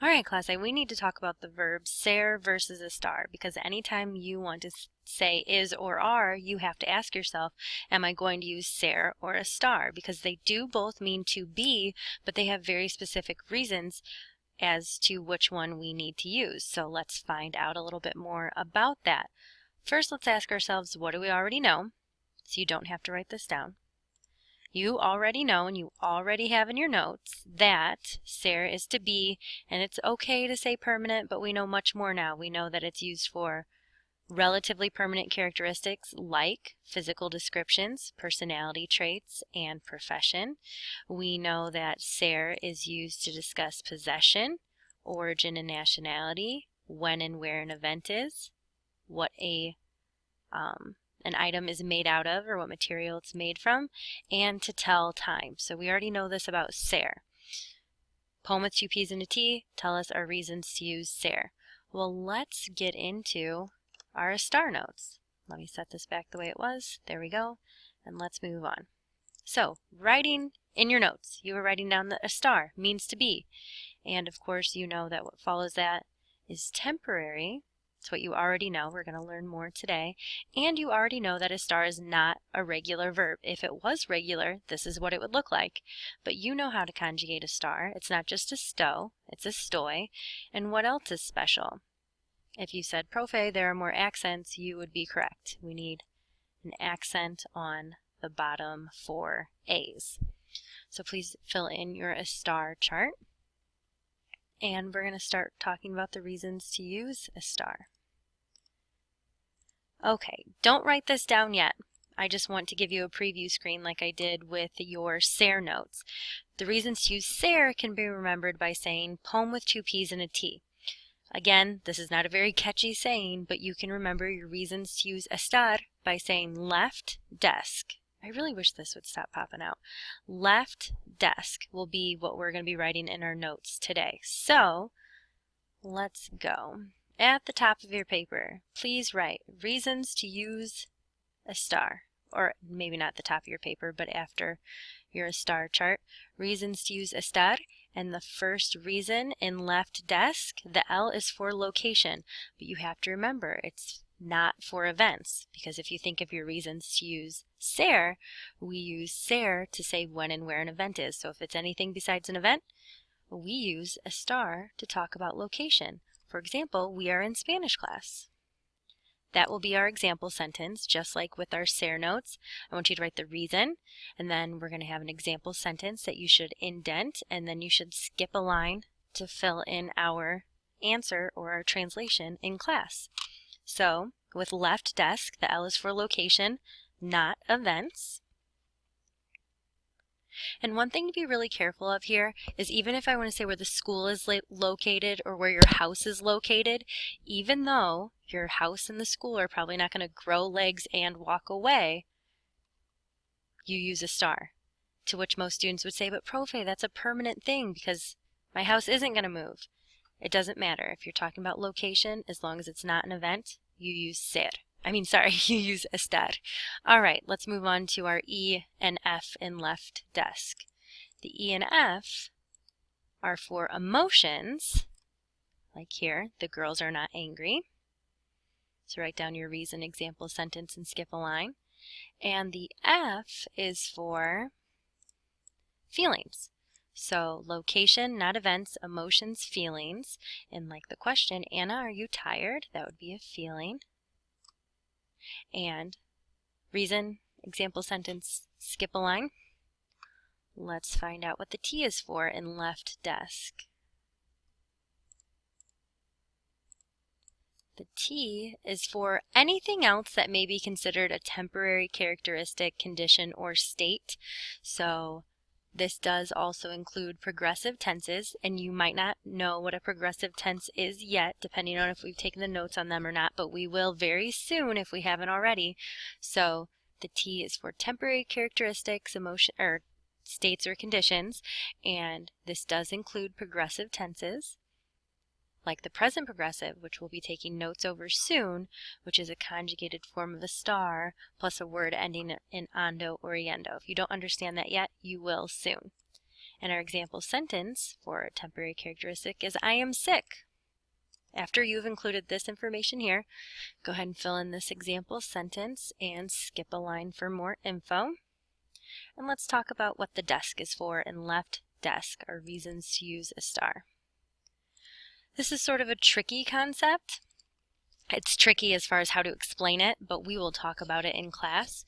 All right, class, we need to talk about the verb ser versus estar, because anytime you want to say is or are, you have to ask yourself, am I going to use ser or estar? Because they do both mean to be, but they have very specific reasons as to which one we need to use. So let's find out a little bit more about that. First, let's ask ourselves, what do we already know? So you don't have to write this down. You already know, and you already have in your notes, that ser is to be, and it's okay to say permanent, but we know much more now. We know that it's used for relatively permanent characteristics like physical descriptions, personality traits, and profession. We know that ser is used to discuss possession, origin and nationality, when and where an event is, what an item is made out of or what material it's made from, and to tell time. So we already know this about ser. Poem with two P's and a T tell us our reasons to use ser. Well, let's get into our estar notes. Let me set this back the way it was. There we go. And let's move on. So, writing in your notes, you were writing down that estar means to be. And of course, you know that what follows that is temporary. It's what you already know. We're going to learn more today. And you already know that estar is not a regular verb. If it was regular, this is what it would look like. But you know how to conjugate estar. It's not just a sto, it's a stoy. And what else is special? If you said, Profe, there are more accents, you would be correct. We need an accent on the bottom 4 A's. So please fill in your estar chart. And we're going to start talking about the reasons to use estar. Okay, don't write this down yet. I just want to give you a preview screen like I did with your ser notes. The reasons to use ser can be remembered by saying poem with two P's and a T. Again, this is not a very catchy saying, but you can remember your reasons to use estar by saying left desk. I really wish this would stop popping out. Left desk will be what we're going to be writing in our notes today. So, let's go. At the top of your paper, please write reasons to use estar. Or maybe not the top of your paper, but after your estar chart. Reasons to use estar. And the first reason in left desk, the L is for location. But you have to remember, it's not for events. Because if you think of your reasons to use ser, we use ser to say when and where an event is. So if it's anything besides an event, we use estar to talk about location. For example, we are in Spanish class. That will be our example sentence, just like with our ser notes. I want you to write the reason, and then we're going to have an example sentence that you should indent, and then you should skip a line to fill in our answer or our translation in class. So, with left desk, the L is for location, not events. And one thing to be really careful of here is even if I want to say where the school is located or where your house is located, even though your house and the school are probably not going to grow legs and walk away, you use estar. To which most students would say, but Profe, that's a permanent thing because my house isn't going to move. It doesn't matter. If you're talking about location, as long as it's not an event, you use ser. You use estar. All right, let's move on to our E and F in left desk. The E and F are for emotions, like here, the girls are not angry. So write down your reason, example, sentence, and skip a line. And the F is for feelings. So location, not events, emotions, feelings. And like the question, Anna, are you tired? That would be a feeling. And reason, example sentence, skip a line. Let's find out what the T is for in left desk. The T is for anything else that may be considered a temporary characteristic, condition, or state. So this does also include progressive tenses, and you might not know what a progressive tense is yet, depending on if we've taken the notes on them or not, but we will very soon if we haven't already. So the T is for temporary characteristics, emotion, or states or conditions, and this does include progressive tenses, like the present progressive, which we'll be taking notes over soon, which is a conjugated form of estar plus a word ending in ando or yendo. If you don't understand that yet, you will soon. And our example sentence for a temporary characteristic is I am sick. After you've included this information here, go ahead and fill in this example sentence and skip a line for more info. And let's talk about what the desk is for in left desk, or reasons to use Estar. This is sort of a tricky concept. It's tricky as far as how to explain it, but we will talk about it in class.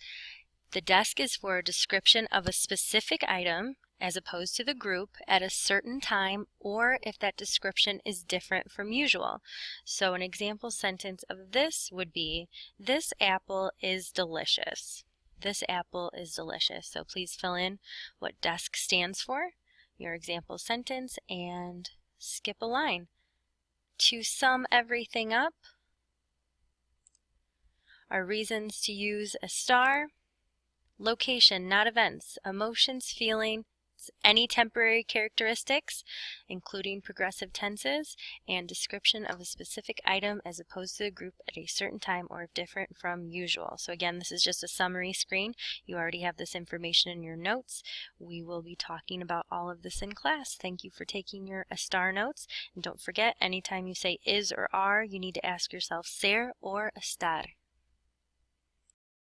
The desk is for a description of a specific item as opposed to the group at a certain time, or if that description is different from usual. So an example sentence of this would be, this apple is delicious. This apple is delicious. So please fill in what desk stands for, your example sentence, and skip a line. To sum everything up, our reasons to use Estar: location, not events, emotions, feelings, any temporary characteristics, including progressive tenses, and description of a specific item as opposed to the group at a certain time or if different from usual. So again, this is just a summary screen. You already have this information in your notes. We will be talking about all of this in class. Thank you for taking your Estar notes. And don't forget, anytime you say is or are, you need to ask yourself ser or estar.